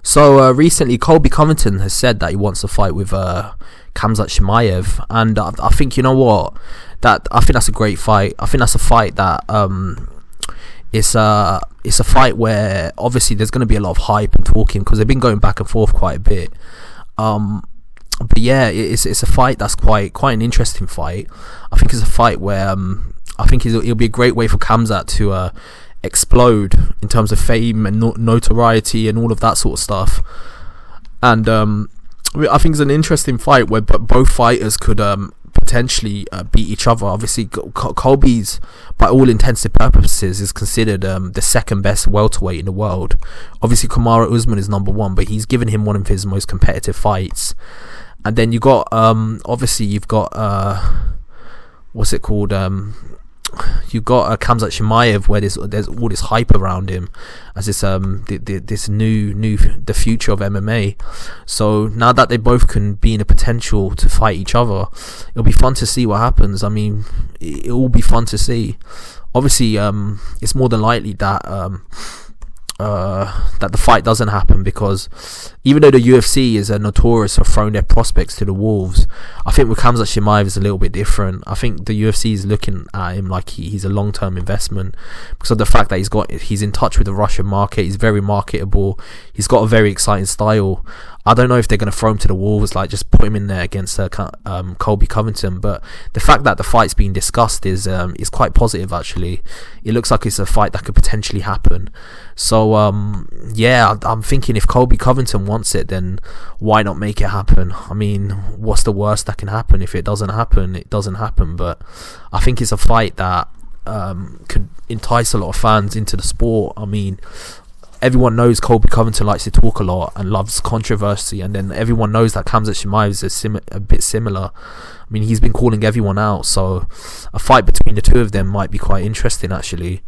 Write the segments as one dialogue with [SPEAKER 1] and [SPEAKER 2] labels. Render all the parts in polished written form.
[SPEAKER 1] So recently, Colby Covington has said that he wants to fight with KHAMZAT CHEMIEV, and I think, you know what, I think that's a great fight. I think that's a fight that it's a fight where obviously there's going to be a lot of hype and talking because they've been going back and forth quite a bit. But yeah, it's a fight that's quite an interesting fight. I think it's a fight where I think it'll be a great way for KHAMZAT to explode in terms of fame and notoriety and all of that sort of stuff. And I think it's an interesting fight where both fighters could potentially beat each other. Obviously, Colby's, by all intents and purposes, is considered the second best welterweight in the world. Obviously, Kamaru Usman is number one, but he's given him one of his most competitive fights. And then you got obviously you've got what's it called? You got KHAMZAT CHEMIEV, where there's all this hype around him as this the future of MMA. So now that they both can be in a potential to fight each other, it'll be fun to see what happens. I mean, it will be fun to see. Obviously, it's more than likely that that the fight doesn't happen, because even though the UFC is notorious for throwing their prospects to the wolves, I think with KHAMZAT CHEMIEV is a little bit different. I think the UFC is looking at him like he's a long-term investment because of the fact that he's in touch with the Russian market. He's very marketable. He's got a very exciting style. I don't know if they're going to throw him to the wolves, like just put him in there against Colby Covington. But the fact that the fight's being discussed is quite positive, actually. It looks like it's a fight that could potentially happen. So yeah, I'm thinking if Colby Covington wants it, then why not make it happen? I mean, what's the worst that can happen? If it doesn't happen, it doesn't happen. But I think it's a fight that could entice a lot of fans into the sport. I mean, everyone knows Colby Covington likes to talk a lot and loves controversy, and then everyone knows that KHAMZAT CHEMIEV is a bit similar. I mean, he's been calling everyone out, so a fight between the two of them might be quite interesting, actually.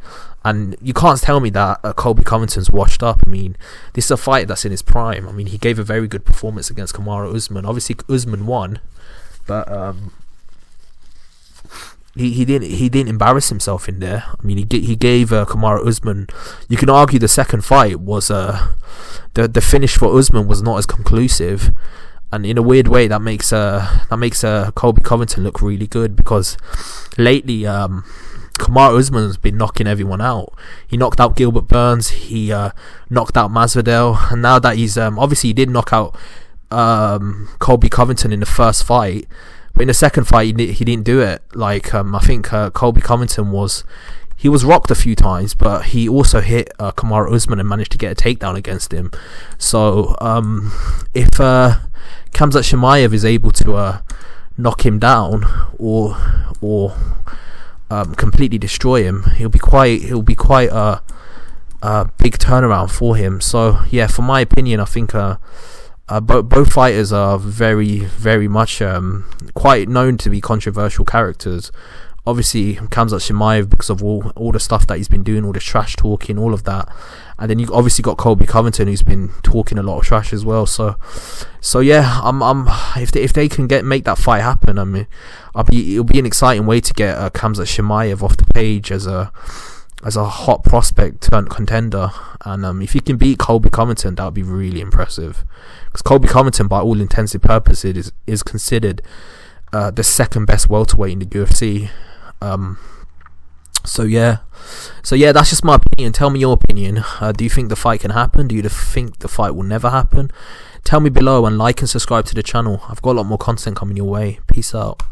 [SPEAKER 1] And you can't tell me that Colby Covington's washed up. I mean, this is a fight that's in his prime. I mean, he gave a very good performance against Kamaru Usman. Obviously, Usman won, but he didn't embarrass himself in there. I mean, he gave Kamaru Usman. You can argue the second fight was the finish for Usman was not as conclusive, and in a weird way that makes Colby Covington look really good, because lately Kamaru Usman's been knocking everyone out. He knocked out Gilbert Burns. He knocked out Masvidal, and now that he's obviously he did knock out Colby Covington in the first fight. But in the second fight, he didn't do it. Like I think Colby Covington was rocked a few times, but he also hit Kamaru Usman and managed to get a takedown against him. So if KHAMZAT CHEMIEV is able to knock him down or completely destroy him, he'll be quite a big turnaround for him. So yeah, for my opinion, I think both fighters are very, very much quite known to be controversial characters. Obviously, KHAMZAT CHEMIEV because of all the stuff that he's been doing, all the trash talking, all of that. And then you obviously got Colby Covington, who's been talking a lot of trash as well. So yeah, if they can make that fight happen, I mean, it'll be an exciting way to get KHAMZAT CHEMIEV off the page as a hot prospect turned contender. And if he can beat Colby Covington, that would be really impressive, because Colby Covington, by all intents and purposes, is considered the second best welterweight in the UFC. So yeah, that's just my opinion. Tell me your opinion. Do you think the fight can happen? Do you think the fight will never happen? Tell me below, and like and subscribe to the channel. I've got a lot more content coming your way. Peace out.